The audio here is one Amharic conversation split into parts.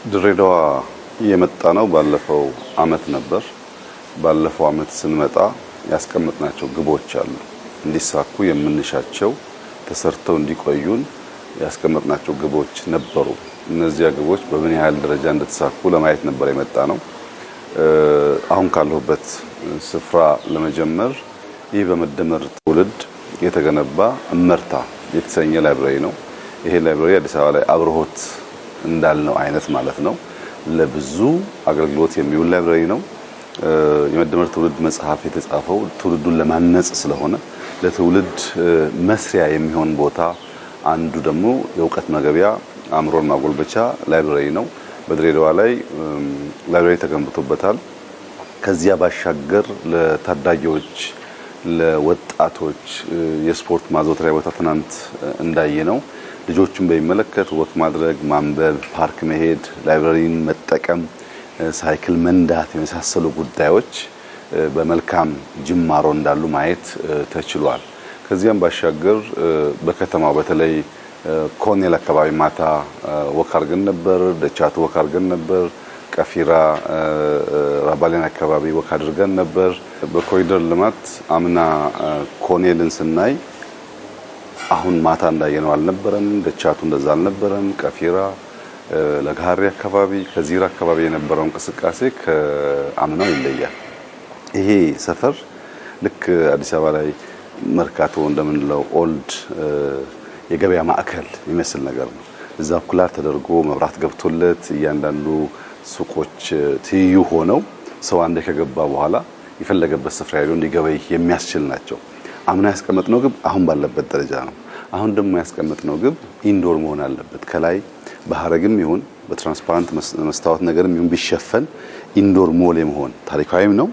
ድሬዳዋ የመጣ ነው ባለፈው አመት ነበር። ባለፈው አመት ስንመጣ ያስቀመጥናቸው ግቦች አሉ። እንዲሳኩ የምንሻቸው ተሰርተው እንዲቆዩን ያስቀመጥናቸው ግቦች ነበሩ። እነዚያ ግቦች በምን ያህል ደረጃ እንደተሳኩ ለማየት ነበር የመጣ ነው። አሁን ካለሁበት ስፍራ ለመጀመር ይህ በመደመር ትውልድ የተገነባ እመርታ የተሰኘ ላይብረሪ ነው። ይሄ ላይብረሪ አዲስ አበባ ላይ አብርሆት እንዳልነው አይነት ማለት ነው። ለብዙ አገልግሎት የሚውል ላይብረሪ ነው። የመደመር ትውልድ መጽሐፍ የተጻፈው ትውልዱን ለማነጽ ስለሆነ ለትውልድ መስሪያ የሚሆን ቦታ አንዱ ደግሞ የእውቀት መገቢያ አእምሮን ማጎልበቻ ላይብረሪ ነው። በድሬዳዋ ላይ ላይብረሪ ተገንብቶበታል። ከዚያ ባሻገር ለታዳጊዎች ለወጣቶች የስፖርት ማዘውተሪያ ቦታ ትናንት እንዳየነው ልጆችን በሚመለከት ወክ ማድረግ፣ ማንበብ፣ ፓርክ መሄድ፣ ላይብረሪን መጠቀም፣ ሳይክል መንዳት የመሳሰሉ ጉዳዮች በመልካም ጅማሮ እንዳሉ ማየት ተችሏል። ከዚያም ባሻገር በከተማው በተለይ ኮኔል አካባቢ ማታ ወክ አድርገን ነበር፣ ደቻቱ ወክ አድርገን ነበር፣ ቀፊራ ራባሌን አካባቢ ወክ አድርገን ነበር። በኮሪደር ልማት አምና ኮኔልን ስናይ አሁን ማታ እንዳየነው አልነበረም። ደቻቱ እንደዛ አልነበረም። ቀፊራ ለጋሪ አካባቢ ከዚራ አካባቢ የነበረው እንቅስቃሴ ከአምናው ይለያል። ይሄ ሰፈር ልክ አዲስ አበባ ላይ መርካቶ እንደምንለው ኦልድ የገበያ ማዕከል የሚመስል ነገር ነው። እዛ ኩላር ተደርጎ መብራት ገብቶለት እያንዳንዱ ሱቆች ትይዩ ሆነው ሰው አንዴ ከገባ በኋላ የፈለገበት ስፍራ ሄዶ እንዲገበይ የሚያስችል ናቸው። አምና ያስቀመጥነው ግብ አሁን ባለበት ደረጃ ነው። አሁን ደግሞ ያስቀመጥነው ግብ ኢንዶር መሆን አለበት። ከላይ በሐረግም ይሁን በትራንስፓረንት መስታወት ነገርም ይሁን ቢሸፈን ኢንዶር ሞል የመሆን ታሪካዊም ነው።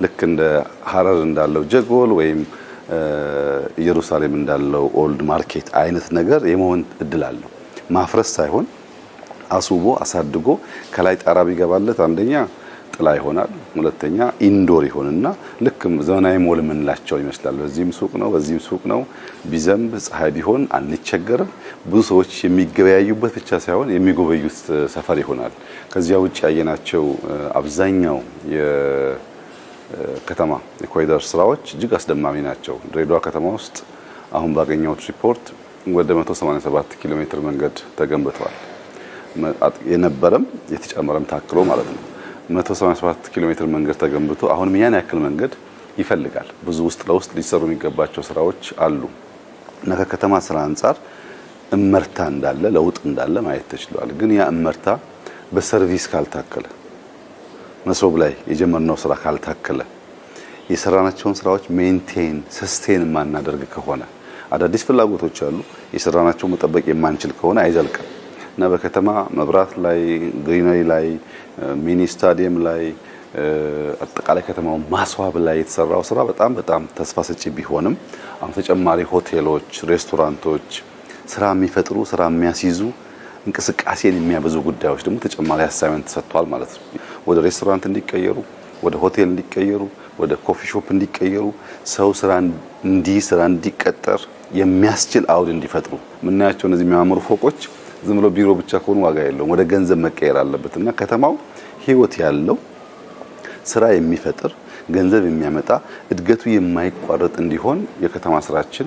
ልክ እንደ ሐረር እንዳለው ጀጎል ወይም ኢየሩሳሌም እንዳለው ኦልድ ማርኬት አይነት ነገር የመሆን እድል አለው። ማፍረስ ሳይሆን አስውቦ አሳድጎ ከላይ ጣራ ቢገባለት አንደኛ ጥላ ይሆናል፣ ሁለተኛ ኢንዶር ይሆንና ልክም ዘመናዊ ሞል የምንላቸው ይመስላል። በዚህም ሱቅ ነው፣ በዚህም ሱቅ ነው። ቢዘንብ ፀሐይ ቢሆን አንቸገርም። ብዙ ሰዎች የሚገበያዩበት ብቻ ሳይሆን የሚጎበዩት ሰፈር ይሆናል። ከዚያ ውጭ ያየናቸው አብዛኛው የከተማ የኮሪደር ስራዎች እጅግ አስደማሚ ናቸው። ድሬዳዋ ከተማ ውስጥ አሁን ባገኘሁት ሪፖርት ወደ 187 ኪሎ ሜትር መንገድ ተገንብቷል። የነበረም የተጨመረም ታክሎ ማለት ነው። 187 ኪሎ ሜትር መንገድ ተገንብቶ አሁንም ያን ያክል መንገድ ይፈልጋል። ብዙ ውስጥ ለውስጥ ሊሰሩ የሚገባቸው ስራዎች አሉ እና ከከተማ ስራ አንጻር እመርታ እንዳለ ለውጥ እንዳለ ማየት ተችሏል። ግን ያ እመርታ በሰርቪስ ካልታከለ፣ መሶብ ላይ የጀመርነው ስራ ካልታከለ፣ የሰራናቸውን ስራዎች ሜንቴን ሰስቴን ማናደርግ ከሆነ አዳዲስ ፍላጎቶች አሉ፣ የሰራናቸው መጠበቅ የማንችል ከሆነ አይዘልቅም እና በከተማ መብራት ላይ ግሪነሪ ላይ ሚኒ ስታዲየም ላይ አጠቃላይ ከተማውን ማስዋብ ላይ የተሰራው ስራ በጣም ተስፋ ሰጪ ቢሆንም አሁን ተጨማሪ ሆቴሎች፣ ሬስቶራንቶች ስራ የሚፈጥሩ ስራ የሚያስይዙ እንቅስቃሴን የሚያበዙ ጉዳዮች ደግሞ ተጨማሪ አሳይመንት ተሰጥቷል ማለት ነው። ወደ ሬስቶራንት እንዲቀየሩ፣ ወደ ሆቴል እንዲቀየሩ፣ ወደ ኮፊ ሾፕ እንዲቀየሩ፣ ሰው ስራ እንዲቀጠር የሚያስችል አውድ እንዲፈጥሩ ምናያቸው እነዚህ የሚያማምሩ ፎቆች ዝም ብሎ ቢሮ ብቻ ከሆኑ ዋጋ የለውም። ወደ ገንዘብ መቀየር አለበት እና ከተማው ህይወት ያለው ስራ የሚፈጥር ገንዘብ የሚያመጣ እድገቱ የማይቋረጥ እንዲሆን የከተማ ስራችን